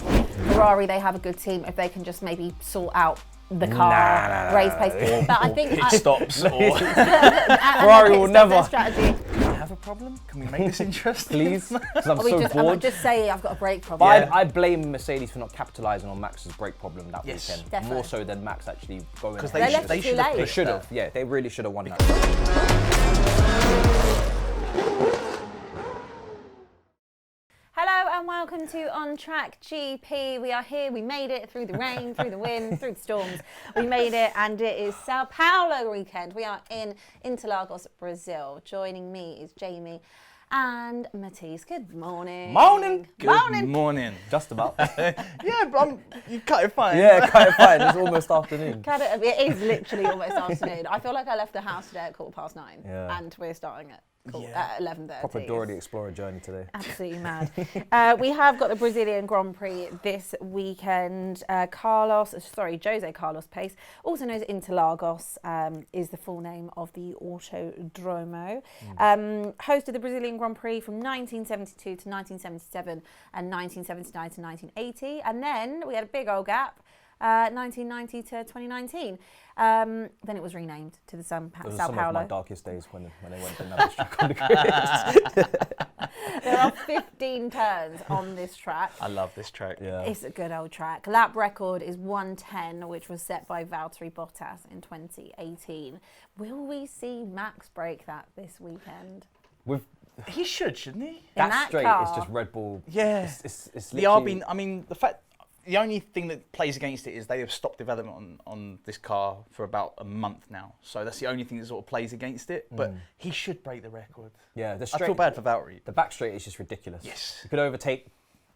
Ferrari, they have a good team if they can just maybe sort out the car, race pace. But I think stops or Ferrari will never. Strategy. Have a problem? Can we make this interesting? Please, because I'm so bored. I'm just saying I've got a brake problem. But I blame Mercedes for not capitalising on Max's brake problem that weekend. Definitely. More so than Max actually going ahead. Because they should have. Yeah, they really should have won that. Hello and welcome to On Track GP. We are here. We made it through the rain, through the wind, through the storms. We made it, and it is Sao Paulo weekend. We are in Interlagos, Brazil. Joining me is Jamie and Matisse. Good morning. Morning. Good morning. Just about. Yeah, but you cut it fine. Yeah, cut it fine. It's almost afternoon. It is literally almost afternoon. I feel like I left the house today at 9:15, and we're starting at 11:30. Proper Dora the Explorer journey today. Absolutely mad. We have got the Brazilian Grand Prix this weekend. Jose Carlos Pace, also known as Interlagos, is the full name of the Autodromo. Hosted the Brazilian Grand Prix from 1972 to 1977 and 1979 to 1980. And then we had a big old gap. 1990 to 2019. Then it was renamed to the Sao Paulo. Some of my darkest days when they went to another track on the grid. There are 15 turns on this track. I love this track. Yeah. It's a good old track. Lap record is 1:10, which was set by Valtteri Bottas in 2018. Will we see Max break that this weekend? He shouldn't he? That straight car. is just Red Bull. Yeah. It's The Arbin, I mean, the only thing that plays against it is they have stopped development on this car for about a month now. So that's the only thing that sort of plays against it. But he should break the record. Yeah, I feel bad for Valtteri. The back straight is just ridiculous. Yes. You could overtake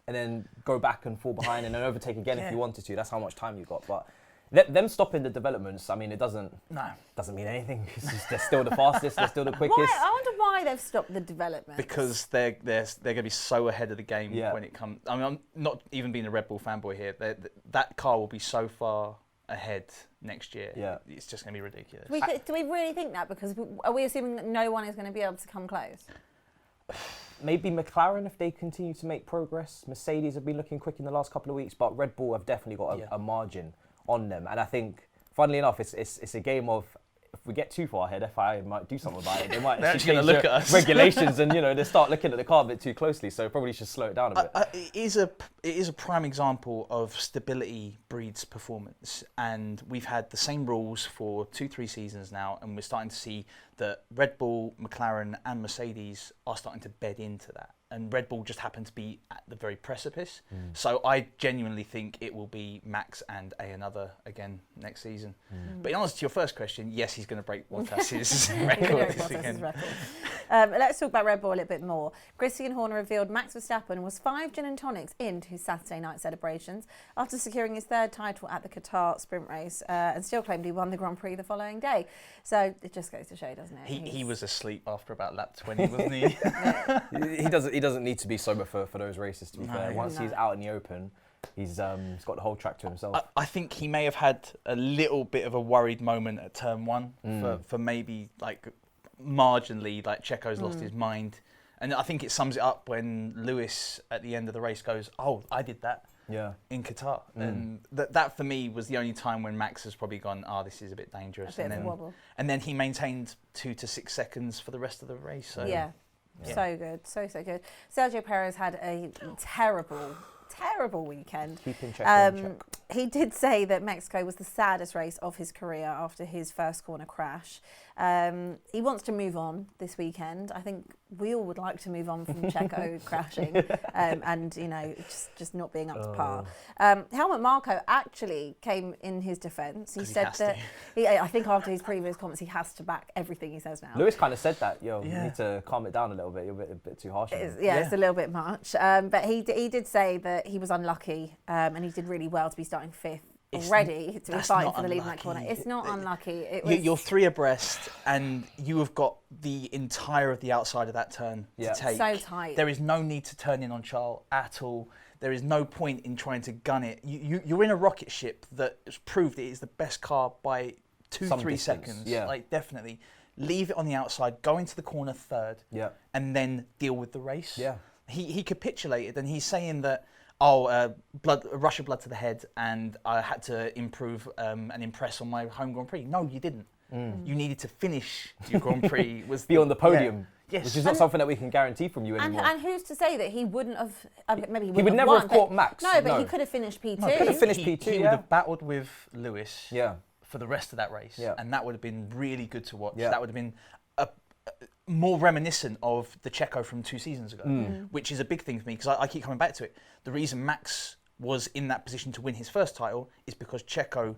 and then go back and fall behind and then overtake again if you wanted to. That's how much time you got. But them stopping the developments, I mean, it doesn't mean anything. They're still the fastest. They're still the quickest. I wonder why they've stopped the development. Because they're going to be so ahead of the game when it comes. I mean, I'm not even being a Red Bull fanboy here. That car will be so far ahead next year. Yeah, it's just going to be ridiculous. Do we really think that? Because are we assuming that no one is going to be able to come close? Maybe McLaren if they continue to make progress. Mercedes have been looking quick in the last couple of weeks, but Red Bull have definitely got a margin on them. And I think, funnily enough, it's a game of, if we get too far ahead, FIA might do something about it. They might actually change look at us. regulations and they start looking at the car a bit too closely. So probably should slow it down a bit. It is a prime example of stability breeds performance, and we've had the same rules for 2-3 seasons now, and we're starting to see that Red Bull, McLaren, and Mercedes are starting to bed into that. And Red Bull just happened to be at the very precipice. So I genuinely think it will be Max and another again next season. But in answer to your first question, yes, he's going to break Bottas's record this weekend. Let's talk about Red Bull a little bit more. Christian Horner revealed Max Verstappen was 5 gin and tonics into his Saturday night celebrations after securing his 3rd title at the Qatar sprint race, and still claimed he won the Grand Prix the following day. So it just goes to show, doesn't it? He was asleep after about lap 20, wasn't he? He doesn't need to be sober for those races, to be fair. Once he's out in the open, he's got the whole track to himself. I think he may have had a little bit of a worried moment at turn 1 for maybe like marginally, like Checo's lost his mind. And I think it sums it up when Lewis at the end of the race goes, "Oh, I did that." In Qatar. And that for me was the only time when Max has probably gone, this is a bit dangerous. A wobble. And then he maintained 2 to 6 seconds for the rest of the race. So. Yeah. So good, so good. Sergio Perez had a terrible weekend. Keeping Checo in check. He did say that Mexico was the saddest race of his career after his first corner crash. He wants to move on this weekend. I think we all would like to move on from Checo crashing and just not being up to par. Helmut Marko actually came in his defence. He said that I think after his previous comments, he has to back everything he says now. Lewis kind of said that, you need to calm it down a little bit. You're a bit too harsh. It's a little bit much. But he did say that he was unlucky and he did really well to be starting 5th. Already to be fighting for the lead in that corner. It's not unlucky. You're 3 abreast and you have got the entire of the outside of that turn to take. So tight. There is no need to turn in on Charles at all. There is no point in trying to gun it. You're in a rocket ship that has proved it is the best car by 2-3 seconds. Yeah. Like definitely. Leave it on the outside, go into the corner 3rd, and then deal with the race. Yeah. He capitulated and he's saying that rush of blood to the head, and I had to improve and impress on my home Grand Prix. No, you didn't. You needed to finish your Grand Prix. Be on the podium. Yeah. Yes. Which is not something that we can guarantee from you anymore. And who's to say that he wouldn't have? Maybe he would never have caught Max. No, but he could have finished P2. No, could have finished P2. He would have battled with Lewis. Yeah. For the rest of that race, and that would have been really good to watch. Yeah. That would have been more reminiscent of the Checo from 2 seasons ago, which is a big thing for me because I keep coming back to it. The reason Max was in that position to win his first title is because Checo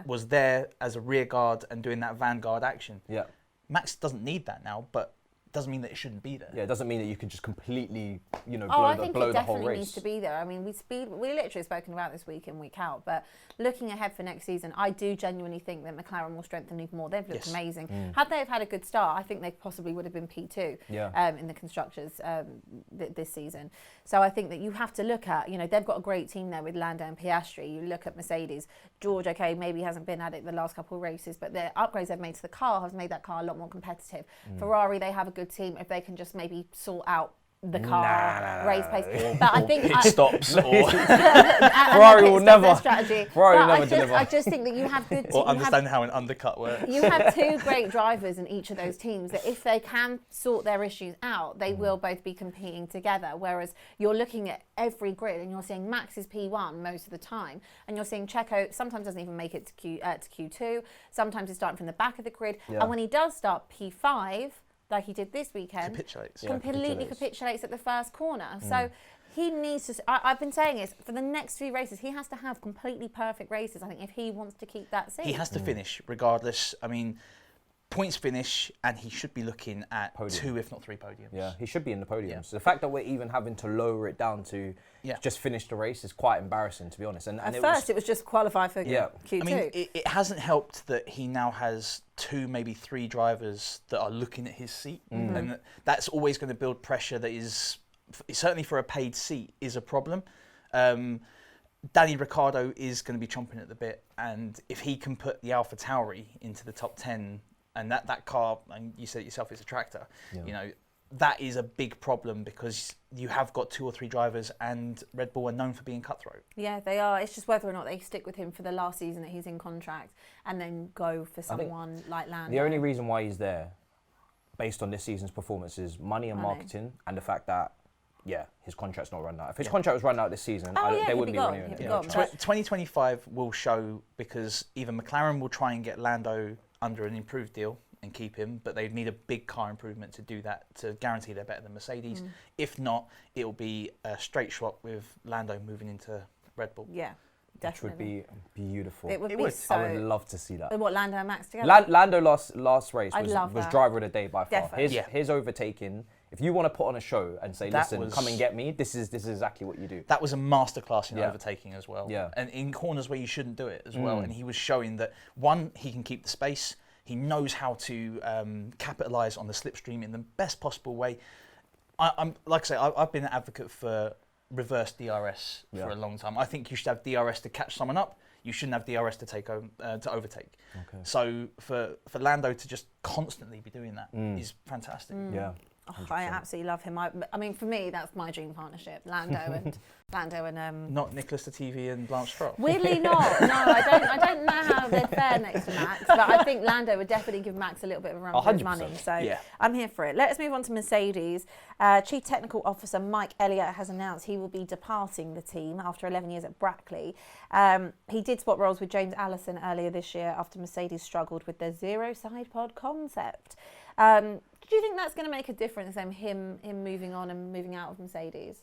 was there as a rear guard and doing that vanguard action. Yeah. Max doesn't need that now, but doesn't mean that it shouldn't be there. Yeah, it doesn't mean that you can just completely, blow I the think whole it definitely race. needs to be there. I mean, we literally spoken about this week in, week out, but looking ahead for next season, I do genuinely think that McLaren will strengthen even more. They've looked amazing. Had they have had a good start, I think they possibly would have been P2 in the constructors this season. So I think that you have to look at, they've got a great team there with Lando and Piastri. You look at Mercedes. George, okay, maybe hasn't been at it the last couple of races, but the upgrades they've made to the car has made that car a lot more competitive. Ferrari, they have a good team. If they can just maybe sort out the car race pace, but I think pit stops or Ferrari will never. Ferrari will never deliver. I just think that you have good. Or understand how an undercut works. You have 2 great drivers in each of those teams that, if they can sort their issues out, they will both be competing together. Whereas you're looking at every grid and you're seeing Max is P1 most of the time, and you're seeing Checo sometimes doesn't even make it to Q2. Sometimes he's starting from the back of the grid, and when he does start P5. Like he did this weekend, completely capitulates at the first corner. So he needs to. I've been saying this for the next 3 races. He has to have completely perfect races. I think if he wants to keep that seat, he has to finish regardless. I mean, points finish, and he should be looking at Podium. 2, if not 3 podiums. Yeah, he should be in the podiums. Yeah. So the fact that we're even having to lower it down to just finish the race is quite embarrassing, to be honest. And at first, it was just qualify for Q2. I mean, it hasn't helped that he now has 2, maybe 3 drivers that are looking at his seat, and that's always going to build pressure. That is certainly for a paid seat is a problem. Danny Ricciardo is going to be chomping at the bit, and if he can put the AlphaTauri into the top 10. And that car, and you said it yourself, it's a tractor. That is a big problem because you have got 2 or 3 drivers, and Red Bull are known for being cutthroat. Yeah, they are. It's just whether or not they stick with him for the last season that he's in contract, and then go for someone like Lando. The only reason why he's there, based on this season's performance, is money and marketing, and the fact that his contract's not run out. If his contract was run out this season, they wouldn't be renewing it. 2025 will show, because either McLaren will try and get Lando under an improved deal and keep him, but they need a big car improvement to do that, to guarantee they're better than Mercedes. If not, it'll be a straight swap with Lando moving into Red Bull. Yeah, definitely. Which would be beautiful. It would be so... I would love to see that. What, Lando and Max together? Lando last race was driver of the day by far. Definitely. His overtaking, if you want to put on a show and say, listen, come and get me, this is exactly what you do. That was a masterclass in overtaking as well. Yeah. And in corners where you shouldn't do it as well. And he was showing that, one, he can keep the space. He knows how to capitalise on the slipstream in the best possible way. I'm like I say, I've been an advocate for reverse DRS for a long time. I think you should have DRS to catch someone up. You shouldn't have DRS to overtake. Okay. So for Lando to just constantly be doing that is fantastic. Yeah. Oh, I absolutely love him. I mean, for me, that's my dream partnership: Lando and Not Nicholas the TV and Blanche Stroll. Weirdly not. No, I don't know how they'd fare next to Max, but I think Lando would definitely give Max a little bit of a run for his money. So I'm here for it. Let's move on to Mercedes. Chief Technical Officer Mike Elliott has announced he will be departing the team after 11 years at Brackley. He did swap roles with James Allison earlier this year after Mercedes struggled with their zero side pod concept. Do you think that's going to make a difference, him moving on and moving out of Mercedes?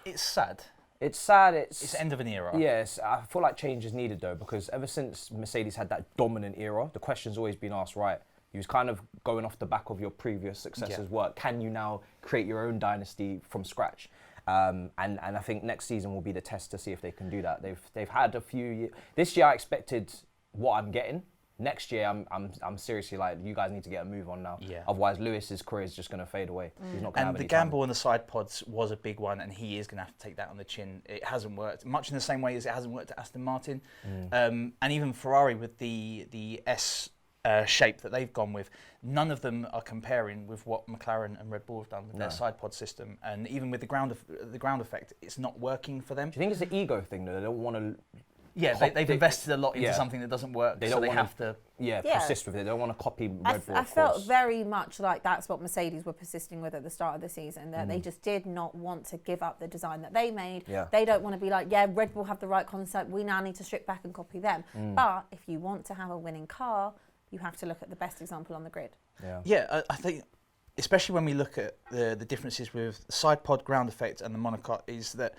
It's sad. It's sad. It's the end of an era. Yes, I feel like change is needed though, because ever since Mercedes had that dominant era, the question's always been asked, right, you was kind of going off the back of your previous successors' work. Can you now create your own dynasty from scratch? And I think next season will be the test to see if they can do that. They've had a few years. This year I expected what I'm getting. Next year, I'm seriously like, you guys need to get a move on now. Yeah. Otherwise, Lewis's career is just going to fade away. He's not going to have any the gamble on the side pods was a big one, and he is going to have to take that on the chin. It hasn't worked, much in the same way as it hasn't worked at Aston Martin. And even Ferrari with the shape that they've gone with. None of them are comparing with what McLaren and Red Bull have done with their side pod system, and even with the ground effect, it's not working for them. Do you think it's an ego thing though? They don't want to. Yeah, they've invested a lot into something that doesn't work, so they have to. Persist with it. They don't want to copy Red Bull. I felt very much like that's what Mercedes were persisting with at the start of the season, that they just did not want to give up the design that they made. Yeah. They don't want to be like, yeah, Red Bull have the right concept, we now need to strip back and copy them. But if you want to have a winning car, you have to look at the best example on the grid. Yeah, I think, especially when we look at the differences with side pod, ground effect and the monocoque, is that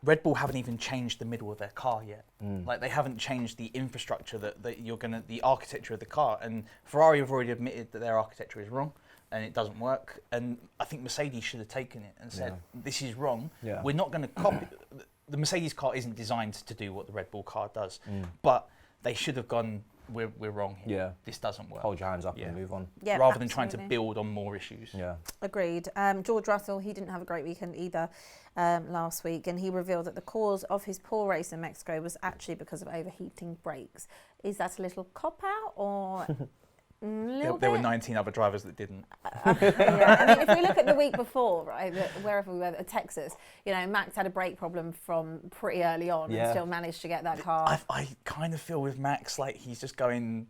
Red Bull haven't even changed the middle of their car yet. Like, they haven't changed the infrastructure that the architecture of the car. And Ferrari have already admitted that their architecture is wrong and it doesn't work. And I think Mercedes should have taken it and said, this is wrong. Yeah. We're not going to copy. The Mercedes car isn't designed to do what the Red Bull car does, but they should have gone, we're wrong here. Yeah. This doesn't work. Hold your hands up and move on. Yeah, rather than trying to build on more issues. Yeah. Agreed. George Russell, he didn't have a great weekend either last week, and he revealed that the cause of his poor race in Mexico was actually because of overheating brakes. Is that a little cop-out or... There were 19 other drivers that didn't. I mean, if we look at the week before, right, wherever we were, Texas, Max had a brake problem from pretty early on and still managed to get that car. I kind of feel with Max like he's just going,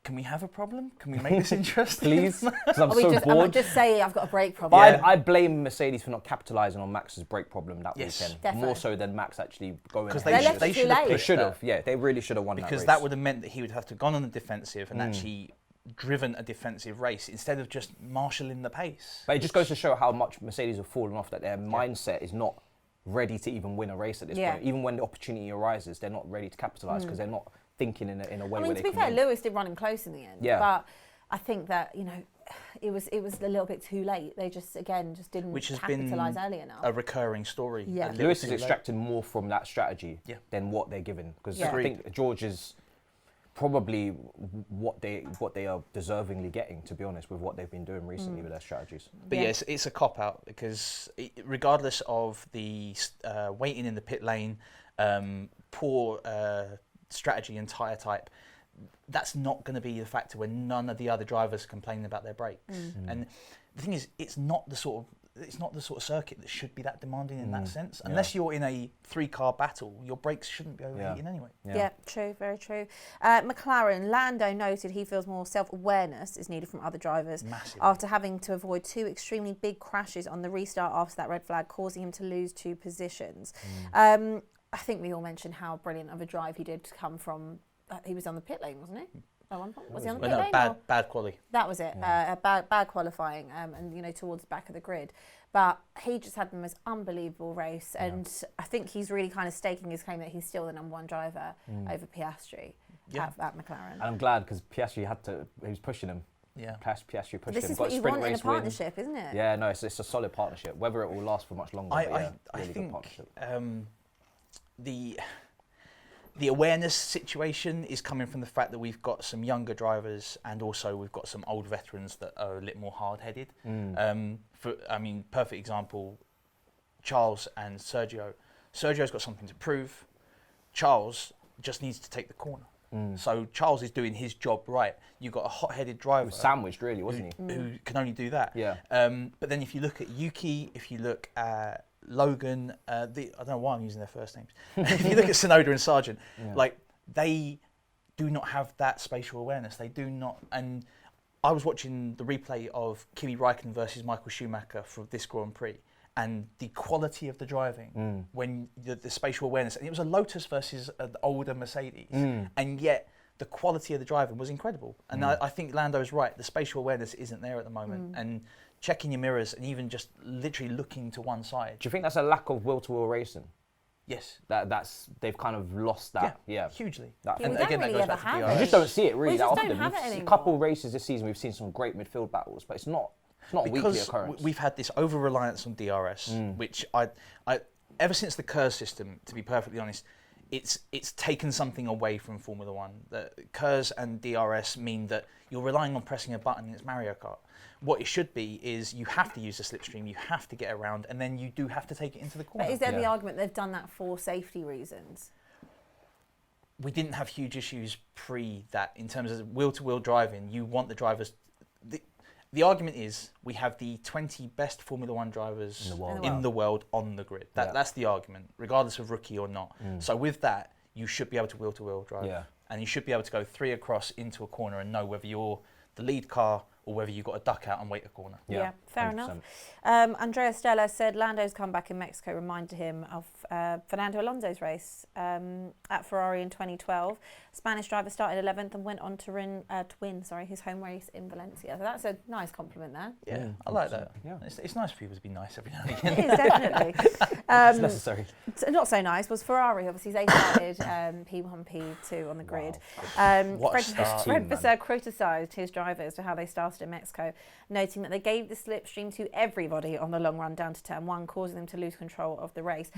can we have a problem? Can we make this interesting? Please? Because I'm so bored. I'm just saying I've got a brake problem. I blame Mercedes for not capitalising on Max's brake problem that weekend. Definitely. More so than Max actually going Because they should have. They should have, they really should have won that race. Because that would have meant that he would have to have gone on the defensive and actually driven a defensive race instead of just marshalling the pace. But it just goes to show how much Mercedes have fallen off, that their mindset is not ready to even win a race at this point. Even when the opportunity arises, they're not ready to capitalise because they're not thinking in a way where they can. I mean, to be fair, Lewis did run him close in the end. Yeah. But I think that, it was a little bit too late. They just didn't capitalise early enough. A recurring story. Yeah. Lewis is extracting more from that strategy than what they're given. Because I think George is probably what they are deservingly getting, to be honest, with what they've been doing recently with their strategies. But yes, it's a cop-out because regardless of the waiting in the pit lane, poor strategy and tyre type, that's not going to be the factor when none of the other drivers complain about their brakes. And the thing is, it's not the sort of circuit that should be that demanding in that sense. Unless you're in a 3-car battle, your brakes shouldn't be overheating anyway. Yeah, true, very true. McLaren, Lando noted he feels more self-awareness is needed from other drivers after having to avoid 2 extremely big crashes on the restart after that red flag, causing him to lose 2 positions. I think we all mentioned how brilliant of a drive he did to come from. He was on the pit lane, wasn't he? At one point, was he on the pit lane? Bad quality. That was it. Bad qualifying, and towards the back of the grid. But he just had the most unbelievable race, and I think he's really kind of staking his claim that he's still the #1 driver over Piastri at McLaren. And I'm glad because Piastri he was pushing him. Yeah. Piastri pushed him. This is what you want in a partnership, isn't it? Yeah, no, it's a solid partnership. Whether it will last for much longer, I really think good partnership. The awareness situation is coming from the fact that we've got some younger drivers and also we've got some old veterans that are a little more hard-headed. Perfect example, Charles and Sergio. Sergio's got something to prove. Charles just needs to take the corner. So Charles is doing his job right. You've got a hot-headed driver. He was sandwiched, really, wasn't he? Who can only do that. Yeah. But then if you look at Yuki, if you look at Logan, I don't know why I'm using their first names. If you look at Tsunoda and Sargent, they do not have that spatial awareness. They do not. And I was watching the replay of Kimi Räikkönen versus Michael Schumacher for this Grand Prix, and the quality of the driving when the spatial awareness, and it was a Lotus versus an older Mercedes, and yet the quality of the driving was incredible. And I think Lando's right. The spatial awareness isn't there at the moment, and checking your mirrors and even just literally looking to one side. Do you think that's a lack of will-to-will racing? Yes. They've kind of lost that. Yeah. Hugely. And again, that goes back to DRS. You just don't see it really that often. Don't have it anymore. A couple of races this season, we've seen some great midfield battles, but it's not a weekly occurrence. We've had this over-reliance on DRS, which I ever since the KERS system, to be perfectly honest, it's taken something away from Formula One. The KERS and DRS mean that you're relying on pressing a button. It's Mario Kart. What it should be is you have to use the slipstream, you have to get around, and then you do have to take it into the corner. But is there the argument they've done that for safety reasons? we didn't have huge issues pre that in terms of wheel-to-wheel driving. You want the drivers. The argument is we have the 20 best Formula One drivers in the world on the grid. That's the argument, regardless of rookie or not. So with that, you should be able to wheel-to-wheel drive. Yeah. And you should be able to go 3 across into a corner and know whether you're the lead car or whether you've got to duck out and wait a corner. Yeah, fair 100%. Enough. Andrea Stella said Lando's comeback in Mexico reminded him of Fernando Alonso's race at Ferrari in 2012. Spanish driver started 11th and went on to win his home race in Valencia. So that's a nice compliment there. Yeah, I like that. Yeah. It's nice for people to be nice every now and again. It is, definitely. It's necessary. Not so nice was Ferrari. Obviously, they started P1, P2 on the grid. Fred Vasseur criticised his drivers for how they started in Mexico, noting that they gave the slipstream to everybody on the long run down to turn 1, causing them to lose control of the race.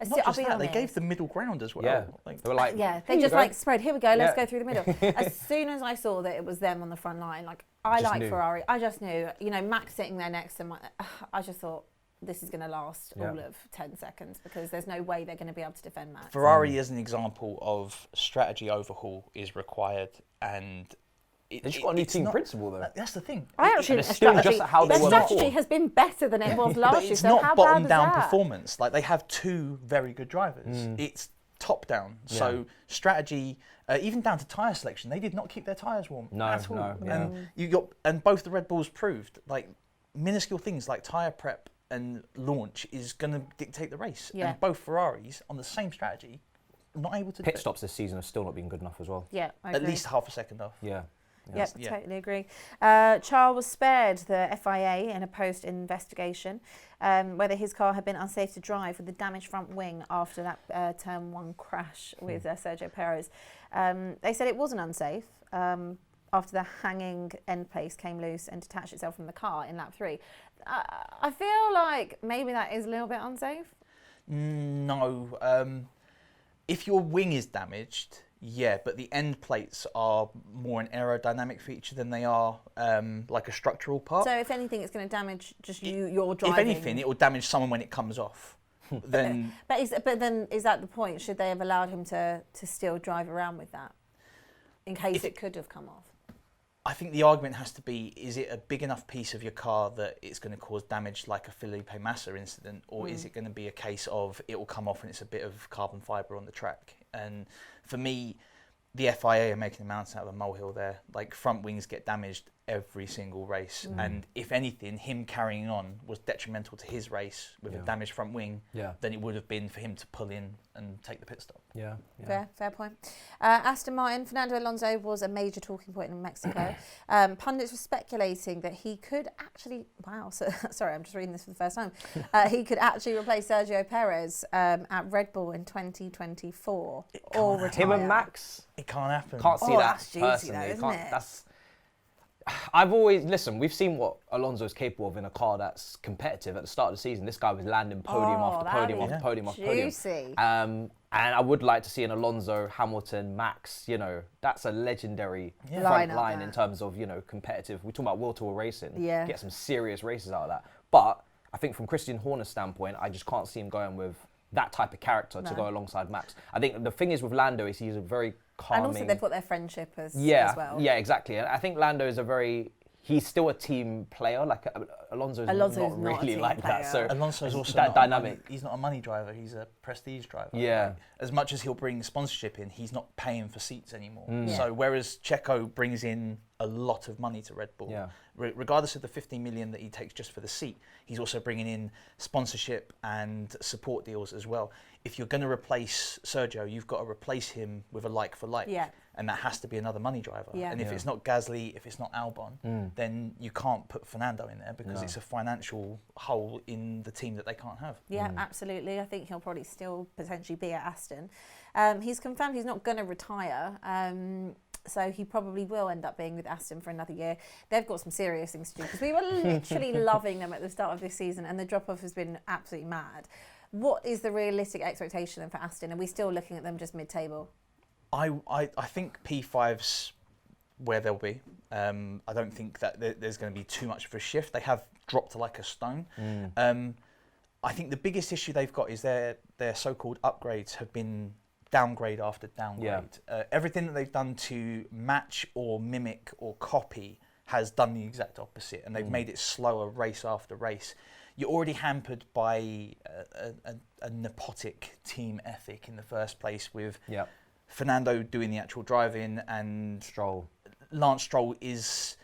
Not just that, they gave the middle ground as well. Yeah, they were like, they just spread. Here we go. Let's go through the middle. As soon as I saw that it was them on the front line, I like Ferrari. I just knew. Max sitting there next to I just thought, this is going to last all of 10 seconds because there's no way they're going to be able to defend Max. Ferrari is an example of strategy overhaul is required, and they just got a new team principal though. That's the thing. I actually think their strategy has been better than it was last year. It's not bottom down performance. They have 2 very good drivers. It's top down. So strategy, even down to tyre selection, they did not keep their tyres warm at all. And both the Red Bulls proved minuscule things like tyre prep and launch is going to dictate the race. Yeah. And both Ferraris on the same strategy, not able to pit stops this season have still not been good enough as well. Yeah, I agree. At least half a second off. Yeah. Yep, totally agree. Charles was spared the FIA in a post-investigation whether his car had been unsafe to drive with the damaged front wing after that Turn 1 crash with Sergio Perez. They said it wasn't unsafe after the hanging end plate came loose and detached itself from the car in lap 3. I feel like maybe that is a little bit unsafe. No. If your wing is damaged, yeah, but the end plates are more an aerodynamic feature than they are like a structural part. So if anything, it's going to damage just your driving. If anything, it will damage someone when it comes off. Then, but then is that the point? Should they have allowed him to still drive around with that in case it could have come off? I think the argument has to be, is it a big enough piece of your car that it's going to cause damage like a Felipe Massa incident, or is it going to be a case of it will come off and it's a bit of carbon fibre on the track? And for me, the FIA are making a mountain out of a molehill there. Front wings get damaged every single race. And if anything, him carrying on was detrimental to his race with a damaged front wing than it would have been for him to pull in and take the pit stop. Fair point. Aston Martin, Fernando Alonso was a major talking point in Mexico. Pundits were speculating that he could actually, sorry, I'm just reading this for the first time. He could actually replace Sergio Perez at Red Bull in 2024 or retire. Him and Max? It can't happen. Can't see that that's juicy personally. though, isn't it? I've always, we've seen what Alonso's capable of in a car that's competitive. At the start of the season, this guy was landing podium after podium after podium after podium. And I would like to see an Alonso, Hamilton, Max, that's a legendary front line in terms of, competitive. We're talking about wheel-to-wheel racing. Yeah. Get some serious races out of that. But I think from Christian Horner's standpoint, I just can't see him going with that type of character to go alongside Max. I think the thing is with Lando is he's a very calming... And also they've got their friendship as well. Yeah, exactly. And I think Lando is he's still a team player. Alonso's not really like that. So Alonso's also that dynamic. He's not a money driver. He's a prestige driver. Yeah. As much as he'll bring sponsorship in, he's not paying for seats anymore. So whereas Checo brings in a lot of money to Red Bull, regardless of the 15 million that he takes just for the seat, he's also bringing in sponsorship and support deals as well. If you're going to replace Sergio, you've got to replace him with a like for like. Yeah. And that has to be another money driver. Yeah. And if it's not Gasly, if it's not Albon, then you can't put Fernando in there because it's a financial hole in the team that they can't have. Yeah, absolutely. I think he'll probably still potentially be at Aston. He's confirmed he's not going to retire. So he probably will end up being with Aston for another year. They've got some serious things to do because we were literally loving them at the start of this season and the drop-off has been absolutely mad. What is the realistic expectation then for Aston? Are we still looking at them just mid-table? I think P5's where they'll be. I don't think that there's going to be too much of a shift. They have dropped like a stone. I think the biggest issue they've got is their so-called upgrades have been downgrade after downgrade. Everything that they've done to match or mimic or copy has done the exact opposite, and they've made it slower race after race. You're already hampered by a nepotic team ethic in the first place with Fernando doing the actual driving, and Lance Stroll is,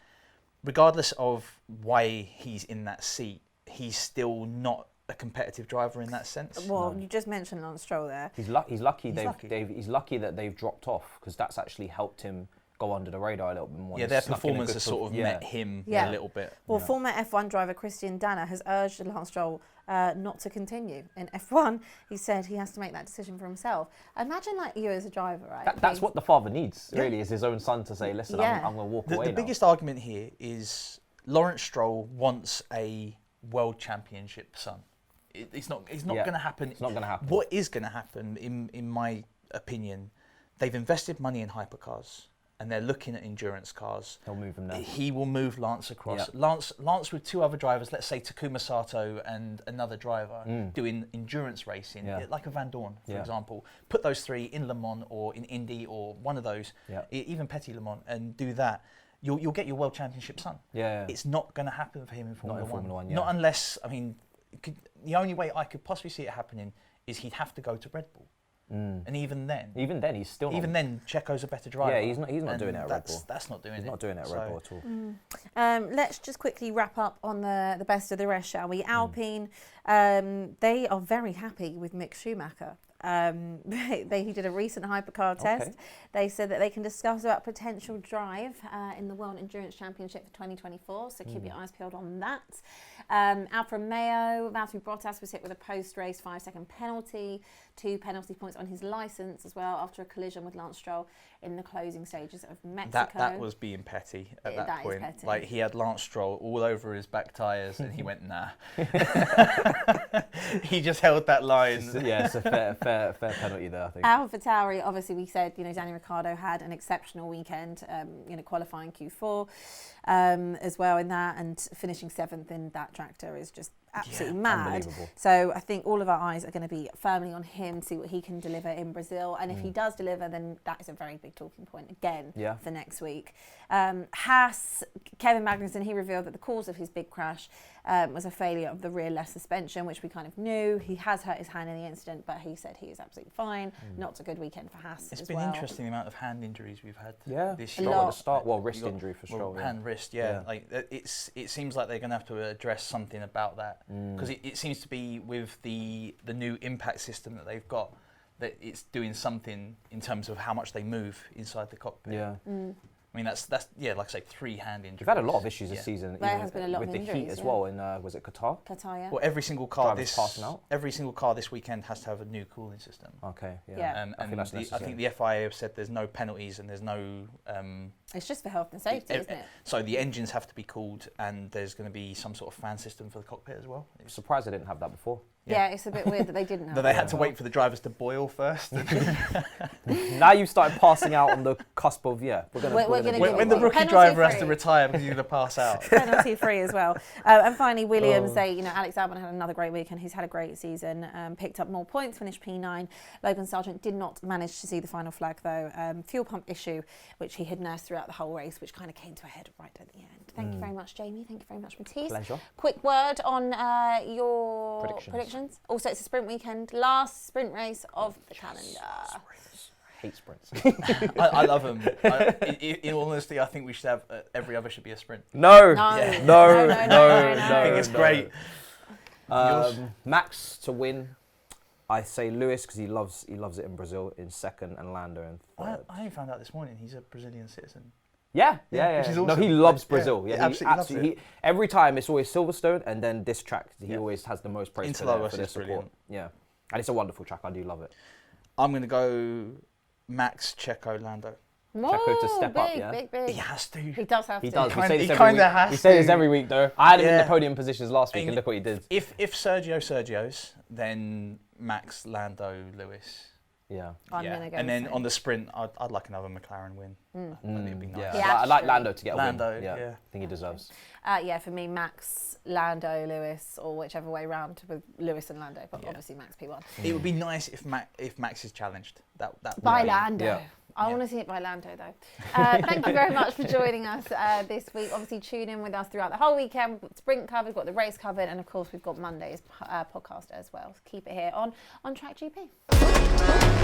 regardless of why he's in that seat, he's still not a competitive driver in that sense. Well, you just mentioned Lance Stroll there. He's lucky that they've dropped off, because that's actually helped him go under the radar a little bit more. Yeah, their performance has sort of met him a little bit. Well, former F1 driver Christian Danner has urged Lance Stroll not to continue in F1. He said he has to make that decision for himself. Imagine like you as a driver, right? That's what the father needs, really, is his own son to say, listen, I'm going to walk away The biggest argument here is Lawrence Stroll wants a world championship son. It's not going to happen. It's not going to happen. What is going to happen, in my opinion, they've invested money in hypercars, and they're looking at endurance cars. He'll move him there. He will move Lance across. Lance with two other drivers, let's say Takuma Sato and another driver, doing endurance racing, like a Van Dorn, for example. Put those three in Le Mans or in Indy or one of those, even Petit Le Mans, and do that. You'll get your world championship son. It's not going to happen for him in Formula One. Not unless, I mean, the only way I could possibly see it happening is he'd have to go to Red Bull. And even then, he's still. Even then, Checo's a better driver. Yeah, he's not doing it at Red Bull. That's not doing it. He's not doing it at Red Bull at all. Let's just quickly wrap up on the best of the rest, shall we? Alpine, they are very happy with Mick Schumacher. He did a recent hypercar test. They said that they can discuss about potential drive in the World Endurance Championship for 2024, so keep your eyes peeled on that. Alfa Romeo, Valtteri Bottas was hit with a post-race 5-second penalty, 2 penalty points on his licence as well after a collision with Lance Stroll in the closing stages of Mexico. That was being petty at that point. Petty. Like, he had Lance Stroll all over his back tyres and he went, nah. He just held that line. It's a fair penalty there, I think. AlphaTauri, obviously we said, Danny Ricciardo had an exceptional weekend, qualifying Q4 as well in that, and finishing 7th in that tractor is just absolutely mad. So I think all of our eyes are going to be firmly on him to see what he can deliver in Brazil, and if he does deliver, then that is a very big talking point again for next week. Haas, Kevin Magnussen, he revealed that the cause of his big crash was a failure of the rear left suspension, which we kind of knew. He has hurt his hand in the incident, but he said he is absolutely fine. Not a good weekend for Haas. It's been interesting the amount of hand injuries we've had this year. At the start, wrist injury for Stroll. Hand, wrist, Like it seems like they're going to have to address something about that, because it seems to be with the new impact system that they've got, that it's doing something in terms of how much they move inside the cockpit. I mean, that's like I say, 3 hand injuries. We've had a lot of issues this season. There has been a lot with of the injuries, heat as well. In was it Qatar? Qatar, yeah. Well, every single car this weekend has to have a new cooling system. Okay, and I think the FIA have said there's no penalties and there's no. It's just for health and safety, isn't it? So the engines have to be cooled, and there's going to be some sort of fan system for the cockpit as well. I'm surprised they didn't have that before. Yeah, it's a bit weird that they didn't have that. They had to wait for the drivers to boil first. Now you've started passing out on the cusp of, we're going to when the rookie driver has to retire because he's going to pass out. Penalty free as well. And finally, Williams, Alex Albon had another great weekend. He's had a great season, picked up more points, finished P9. Logan Sargent did not manage to see the final flag though. Fuel pump issue, which he had nursed throughout the whole race, which kind of came to a head right at the end. Thank you very much, Jamie. Thank you very much, Matisse. Pleasure. Quick word on your predictions. Also, it's a sprint weekend, last sprint race of the calendar. I hate sprints. I love them. In all honesty, I think we should have every other should be a sprint. No. I think it's great. Max to win. I say Lewis because he loves it in Brazil in second, and Lando in third. I only found out this morning he's a Brazilian citizen. Yeah. Awesome. No, he loves Brazil. He absolutely loves it. Every time it's always Silverstone, and then this track he always has the most praise for their support. Brilliant. Yeah, and it's a wonderful track. I do love it. I'm going to go Max, Checo, Lando. Checo to step up, big. He has to. He does have to. He does. He kind of has to. We say this every week, though. I had him in the podium positions last week, and look what he did. If Sergio's, then Max, Lando, Lewis. Yeah. I'm going to go And then same. on the sprint, I'd like another McLaren win. I think it'd be nice. Yeah, I like Lando to get a Lando, win. yeah. I think he deserves. Yeah, for me, Max, Lando, Lewis, or whichever way round with Lewis and Lando, but obviously Max P1. It would be nice if Max is challenged. That By would be- Lando. Yeah. I want to see it by Lando though. Thank you very much for joining us this week. Obviously, tune in with us throughout the whole weekend. We've got the sprint covered, we've got the race covered, and of course, we've got Monday's podcast as well. So keep it here on Track GP.